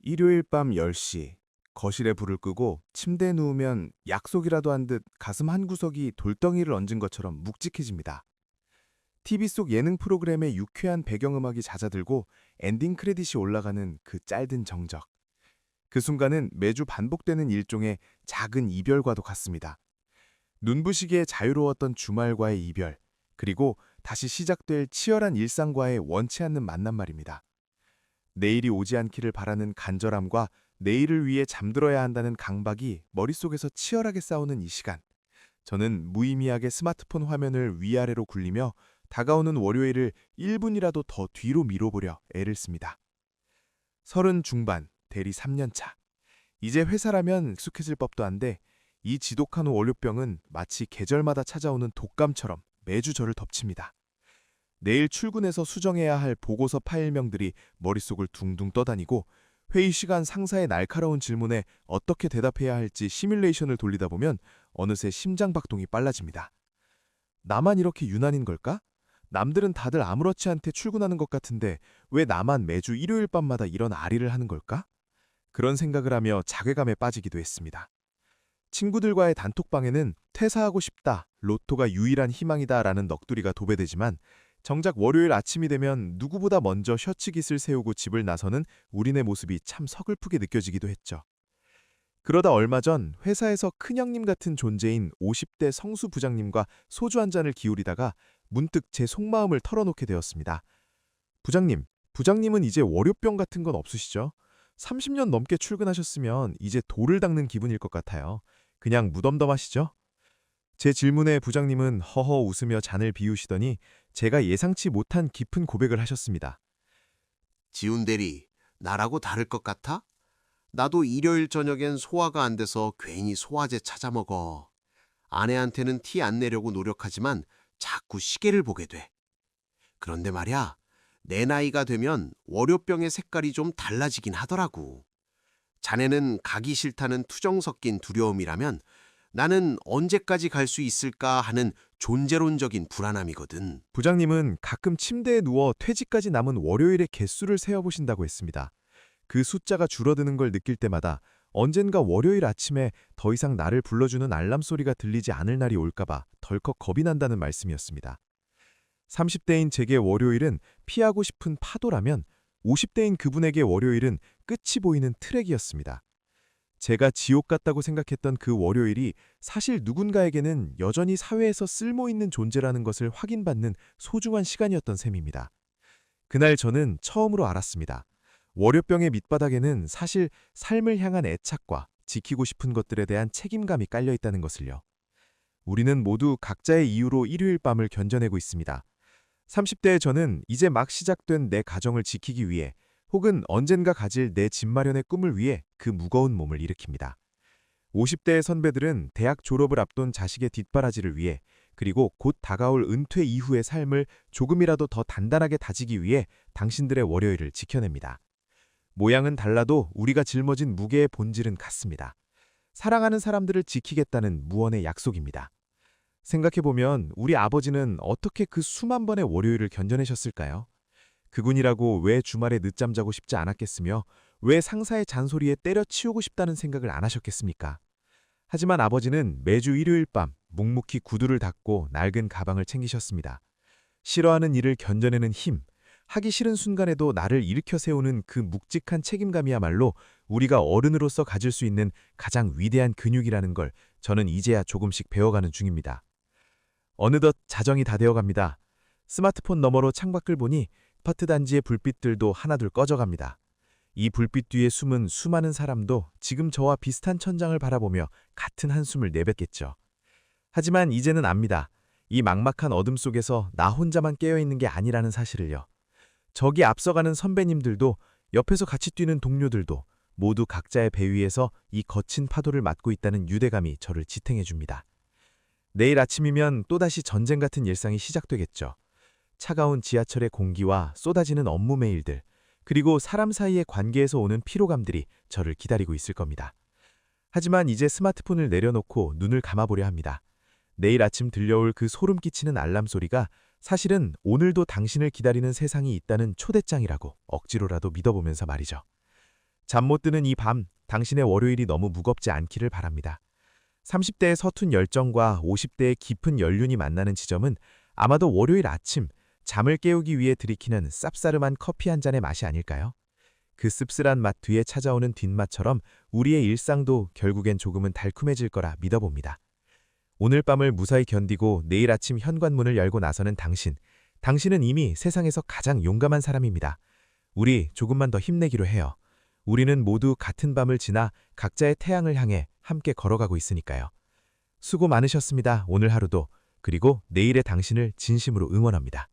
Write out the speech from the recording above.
일요일 밤 10시, 거실에 불을 끄고 침대에 누우면 약속이라도 한 듯 가슴 한 구석이 돌덩이를 얹은 것처럼 묵직해집니다. TV 속 예능 프로그램의 유쾌한 배경음악이 잦아들고 엔딩 크레딧이 올라가는 그 짧은 정적. 그 순간은 매주 반복되는 일종의 작은 이별과도 같습니다. 눈부시게 자유로웠던 주말과의 이별, 그리고 다시 시작될 치열한 일상과의 원치 않는 만남 말입니다. 내일이 오지 않기를 바라는 간절함과 내일을 위해 잠들어야 한다는 강박이 머릿속에서 치열하게 싸우는 이 시간. 저는 무의미하게 스마트폰 화면을 위아래로 굴리며 다가오는 월요일을 1분이라도 더 뒤로 미뤄보려 애를 씁니다. 30 중반, 대리 3년 차. 이제 회사라면 익숙해질 법도 한데 이 지독한 월요병은 마치 계절마다 찾아오는 독감처럼 매주 저를 덮칩니다. 내일 출근해서 수정해야 할 보고서 파일명들이 머릿속을 둥둥 떠다니고 회의 시간 상사의 날카로운 질문에 어떻게 대답해야 할지 시뮬레이션을 돌리다 보면 어느새 심장박동이 빨라집니다. 나만 이렇게 유난인 걸까? 남들은 다들 아무렇지 않게 출근하는 것 같은데 왜 나만 매주 일요일 밤마다 이런 아리를 하는 걸까? 그런 생각을 하며 자괴감에 빠지기도 했습니다. 친구들과의 단톡방에는 퇴사하고 싶다, 로또가 유일한 희망이다라는 넋두리가 도배되지만 정작 월요일 아침이 되면 누구보다 먼저 셔츠깃을 세우고 집을 나서는 우리네 모습이 참 서글프게 느껴지기도 했죠. 그러다 얼마 전 회사에서 큰형님 같은 존재인 50대 성수 부장님과 소주 한 잔을 기울이다가 문득 제 속마음을 털어놓게 되었습니다. 부장님은 이제 월요병 같은 건 없으시죠? 30년 넘게 출근하셨으면 이제 돌을 닦는 기분일 것 같아요. 그냥 무덤덤하시죠? 제 질문에 부장님은 허허 웃으며 잔을 비우시더니 제가 예상치 못한 깊은 고백을 하셨습니다. 지훈 대리, 나라고 다를 것 같아? 나도 일요일 저녁엔 소화가 안 돼서 괜히 소화제 찾아 먹어. 아내한테는 티 안 내려고 노력하지만 자꾸 시계를 보게 돼. 그런데 말야, 내 나이가 되면 월요병의 색깔이 좀 달라지긴 하더라고. 자네는 가기 싫다는 투정 섞인 두려움이라면 나는 언제까지 갈 수 있을까 하는 존재론적인 불안함이거든. 부장님은 가끔 침대에 누워 퇴직까지 남은 월요일의 개수를 세어보신다고 했습니다. 그 숫자가 줄어드는 걸 느낄 때마다 언젠가 월요일 아침에 더 이상 나를 불러주는 알람 소리가 들리지 않을 날이 올까봐 덜컥 겁이 난다는 말씀이었습니다. 30대인 제게 월요일은 피하고 싶은 파도라면 50대인 그분에게 월요일은 끝이 보이는 트랙이었습니다. 제가 지옥 같다고 생각했던 그 월요일이 사실 누군가에게는 여전히 사회에서 쓸모있는 존재라는 것을 확인받는 소중한 시간이었던 셈입니다. 그날 저는 처음으로 알았습니다. 월요병의 밑바닥에는 사실 삶을 향한 애착과 지키고 싶은 것들에 대한 책임감이 깔려있다는 것을요. 우리는 모두 각자의 이유로 일요일 밤을 견뎌내고 있습니다. 30대의 저는 이제 막 시작된 내 가정을 지키기 위해 혹은 언젠가 가질 내 집 마련의 꿈을 위해 그 무거운 몸을 일으킵니다. 50대의 선배들은 대학 졸업을 앞둔 자식의 뒷바라지를 위해 그리고 곧 다가올 은퇴 이후의 삶을 조금이라도 더 단단하게 다지기 위해 당신들의 월요일을 지켜냅니다. 모양은 달라도 우리가 짊어진 무게의 본질은 같습니다. 사랑하는 사람들을 지키겠다는 무언의 약속입니다. 생각해보면 우리 아버지는 어떻게 그 수만 번의 월요일을 견뎌내셨을까요? 그분이라고 왜 주말에 늦잠 자고 싶지 않았겠으며 왜 상사의 잔소리에 때려치우고 싶다는 생각을 안 하셨겠습니까? 하지만 아버지는 매주 일요일 밤 묵묵히 구두를 닦고 낡은 가방을 챙기셨습니다. 싫어하는 일을 견뎌내는 힘, 하기 싫은 순간에도 나를 일으켜 세우는 그 묵직한 책임감이야말로 우리가 어른으로서 가질 수 있는 가장 위대한 근육이라는 걸 저는 이제야 조금씩 배워가는 중입니다. 어느덧 자정이 다 되어갑니다. 스마트폰 너머로 창밖을 보니 아파트 단지의 불빛들도 하나둘 꺼져갑니다. 이 불빛 뒤에 숨은 수많은 사람도 지금 저와 비슷한 천장을 바라보며 같은 한숨을 내뱉겠죠. 하지만 이제는 압니다. 이 막막한 어둠 속에서 나 혼자만 깨어있는 게 아니라는 사실을요. 저기 앞서가는 선배님들도 옆에서 같이 뛰는 동료들도 모두 각자의 배 위에서 이 거친 파도를 맞고 있다는 유대감이 저를 지탱해줍니다. 내일 아침이면 또다시 전쟁 같은 일상이 시작되겠죠. 차가운 지하철의 공기와 쏟아지는 업무 메일들, 그리고 사람 사이의 관계에서 오는 피로감들이 저를 기다리고 있을 겁니다. 하지만 이제 스마트폰을 내려놓고 눈을 감아보려 합니다. 내일 아침 들려올 그 소름 끼치는 알람 소리가 사실은 오늘도 당신을 기다리는 세상이 있다는 초대장이라고 억지로라도 믿어보면서 말이죠. 잠 못 드는 이 밤, 당신의 월요일이 너무 무겁지 않기를 바랍니다. 30대의 서툰 열정과 50대의 깊은 연륜이 만나는 지점은 아마도 월요일 아침, 잠을 깨우기 위해 들이키는 쌉싸름한 커피 한 잔의 맛이 아닐까요? 그 씁쓸한 맛 뒤에 찾아오는 뒷맛처럼 우리의 일상도 결국엔 조금은 달콤해질 거라 믿어봅니다. 오늘 밤을 무사히 견디고 내일 아침 현관문을 열고 나서는 당신은 이미 세상에서 가장 용감한 사람입니다. 우리 조금만 더 힘내기로 해요. 우리는 모두 같은 밤을 지나 각자의 태양을 향해 함께 걸어가고 있으니까요. 수고 많으셨습니다. 오늘 하루도. 그리고 내일의 당신을 진심으로 응원합니다.